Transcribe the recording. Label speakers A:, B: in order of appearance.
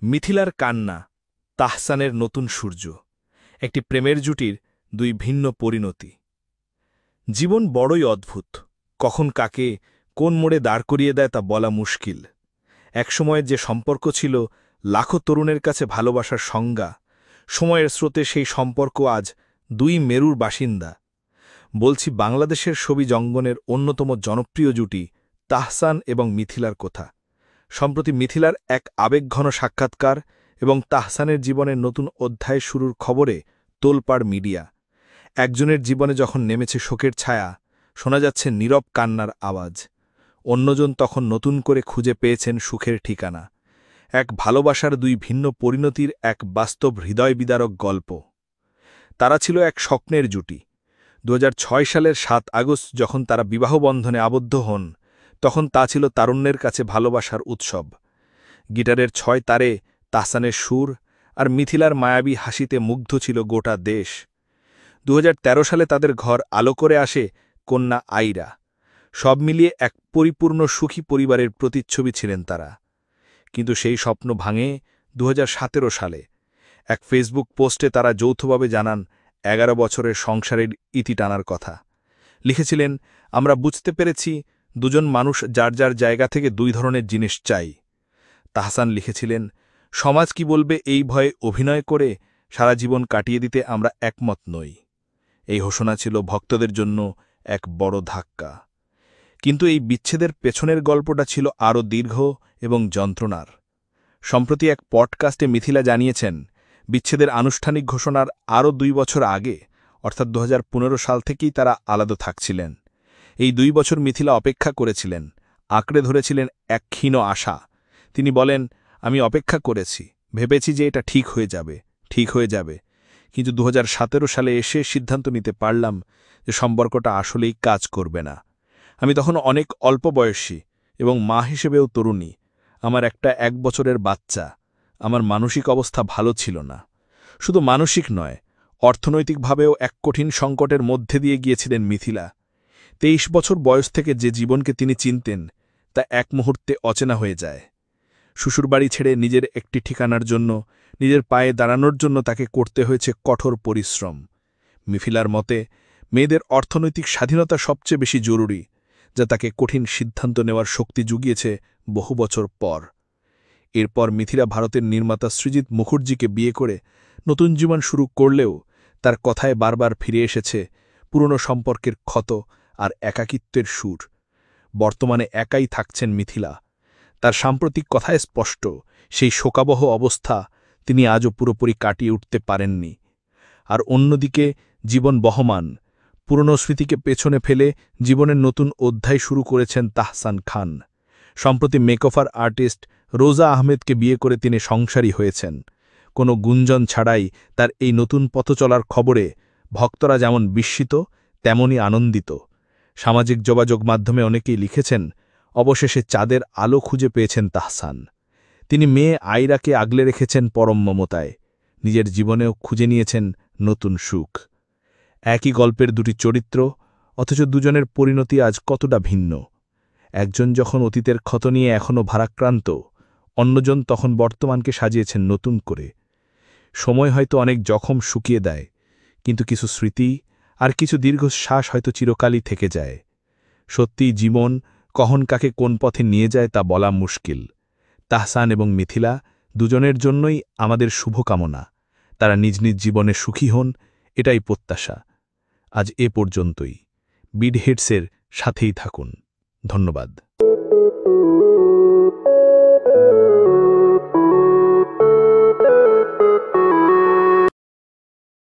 A: মিথিলার কান্না, তাহসানের নতুন সূর্য, একটি প্রেমের জুটির দুই ভিন্ন পরিণতি। জীবন বড়ই অদ্ভুত, কখন কাকে কোন মোড়ে দাঁড় করিয়ে দেয় তা বলা মুশকিল। একসময়ের যে সম্পর্ক ছিল লাখো তরুণের কাছে ভালোবাসার সংজ্ঞা, সময়ের স্রোতে সেই সম্পর্ক আজ দুই মেরুর বাসিন্দা। বলছি বাংলাদেশের ছবি জঙ্গনের অন্যতম জনপ্রিয় জুটি তাহসান এবং মিথিলার কথা। সম্প্রতি মিথিলার এক আবেগঘন সাক্ষাৎকার এবং তাহসানের জীবনের নতুন অধ্যায় শুরুর খবরে তোলপাড় মিডিয়া। একজনের জীবনে যখন নেমেছে শোকের ছায়া, শোনা যাচ্ছে নীরব কান্নার আওয়াজ। অন্যজন তখন নতুন করে খুঁজে পেয়েছেন সুখের ঠিকানা। এক ভালোবাসার দুই ভিন্ন পরিণতির এক বাস্তব হৃদয় বিদারক গল্প। তারা ছিল এক স্বপ্নের জুটি। ২০০৬ সালের ৭ আগস্ট যখন তারা বিবাহবন্ধনে আবদ্ধ হন, তখন তা ছিল তারুণ্যের কাছে ভালোবাসার উৎসব। গিটারের ৬ তারে তাহসানের সুর আর মিথিলার মায়াবী হাসিতে মুগ্ধ ছিল গোটা দেশ। ২০১৩ সালে তাদের ঘর আলো করে আসে কন্যা আইরা। সব মিলিয়ে এক পরিপূর্ণ সুখী পরিবারের প্রতিচ্ছবি ছিলেন তারা। কিন্তু সেই স্বপ্ন ভাঙে ২০১৭ সালে। এক ফেসবুক পোস্টে তারা যৌথভাবে জানান ১১ বছরের সংসারের ইতি টানার কথা। লিখেছিলেন, আমরা বুঝতে পেরেছি দুজন মানুষ যার যার জায়গা থেকে দুই ধরনের জিনিস চাই। তাহসান লিখেছিলেন, সমাজ কি বলবে এই ভয়ে অভিনয় করে সারা জীবন কাটিয়ে দিতে আমরা একমত নই। এই ঘোষণা ছিল ভক্তদের জন্য এক বড় ধাক্কা। কিন্তু এই বিচ্ছেদের পেছনের গল্পটা ছিল আরও দীর্ঘ এবং যন্ত্রণার। সম্প্রতি এক পডকাস্টে মিথিলা জানিয়েছেন, বিচ্ছেদের আনুষ্ঠানিক ঘোষণার আরও ২ বছর আগে, অর্থাৎ ২০১৫ সাল থেকেই তারা আলাদা থাকছিলেন। এই ২ বছর মিথিলা অপেক্ষা করেছিলেন, আঁকড়ে ধরেছিলেন এক ক্ষীণ আশা। তিনি বলেন, আমি অপেক্ষা করেছি, ভেবেছি যে এটা ঠিক হয়ে যাবে। কিন্তু ২০১৭ সালে এসে সিদ্ধান্ত নিতে পারলাম যে সম্পর্কটা আসলেই কাজ করবে না। আমি তখন অনেক অল্প বয়সী এবং মা হিসেবেও তরুণী। আমার একটা ১ বছরের বাচ্চা। আমার মানসিক অবস্থা ভালো ছিল না। শুধু মানসিক নয়, অর্থনৈতিকভাবেও এক কঠিন সংকটের মধ্যে দিয়ে গিয়েছিলেন মিথিলা। ২৩ বছর বয়স থেকে যে জীবনকে তিনি চিনতেন, তা এক মুহূর্তে অচেনা হয়ে যায়। শ্বশুরবাড়ি ছেড়ে নিজের একটি ঠিকানার জন্য, নিজের পায়ে দাঁড়ানোর জন্য তাকে করতে হয়েছে কঠোর পরিশ্রম। মিথিলার মতে, মেয়েদের অর্থনৈতিক স্বাধীনতা সবচেয়ে বেশি জরুরি, যা তাকে কঠিন সিদ্ধান্ত নেওয়ার শক্তি জুগিয়েছে বহু বছর পর। এরপর মিথিলা ভারতের নির্মাতা সৃজিত মুখার্জিকে বিয়ে করে নতুন জীবন শুরু করলেও তার কথায় বারবার ফিরে এসেছে পুরনো সম্পর্কের ক্ষত আর একাকিত্বের সুর। বর্তমানে একাই থাকছেন মিথিলা। তার সাম্প্রতিক কথায় স্পষ্ট, সেই শোকাবহ অবস্থা তিনি আজও পুরোপুরি কাটিয়ে উঠতে পারেননি। আর অন্যদিকে জীবন বহমান, পুরনো স্মৃতিকে পেছনে ফেলে জীবনের নতুন অধ্যায় শুরু করেছেন তাহসান খান। সম্প্রতি মেকওভার আর্টিস্ট রোজা আহমেদকে বিয়ে করে তিনি সংসারী হয়েছেন। কোনো গুঞ্জন ছাড়াই তার এই নতুন পথ চলার খবরে ভক্তরা যেমন বিস্মিত, তেমনই আনন্দিত। সামাজিক যোগাযোগ মাধ্যমে অনেকেই লিখেছেন, অবশেষে চাঁদের আলো খুঁজে পেয়েছেন তাহসান। তিনি মেয়ে আইরাকে আগলে রেখেছেন পরম মমতায়, নিজের জীবনেও খুঁজে নিয়েছেন নতুন সুখ। একই গল্পের দুটি চরিত্র, অথচ দুজনের পরিণতি আজ কতটা ভিন্ন। একজন যখন অতীতের ক্ষত নিয়ে এখনও ভারাক্রান্ত, অন্যজন তখন বর্তমানকে সাজিয়েছেন নতুন করে। সময় হয়তো অনেক জখম শুকিয়ে দেয়, কিন্তু কিছু স্মৃতি আর কিছু দীর্ঘশ্বাস হয়তো চিরকালই থেকে যায়। সত্যিই জীবন কখন কাকে কোন পথে নিয়ে যায় তা বলা মুশকিল। তাহসান এবং মিথিলা দুজনের জন্যই আমাদের শুভকামনা। তারা নিজ নিজ জীবনে সুখী হন, এটাই প্রত্যাশা। আজ এ পর্যন্তই। বিড হিটসের সাথেই থাকুন। ধন্যবাদ।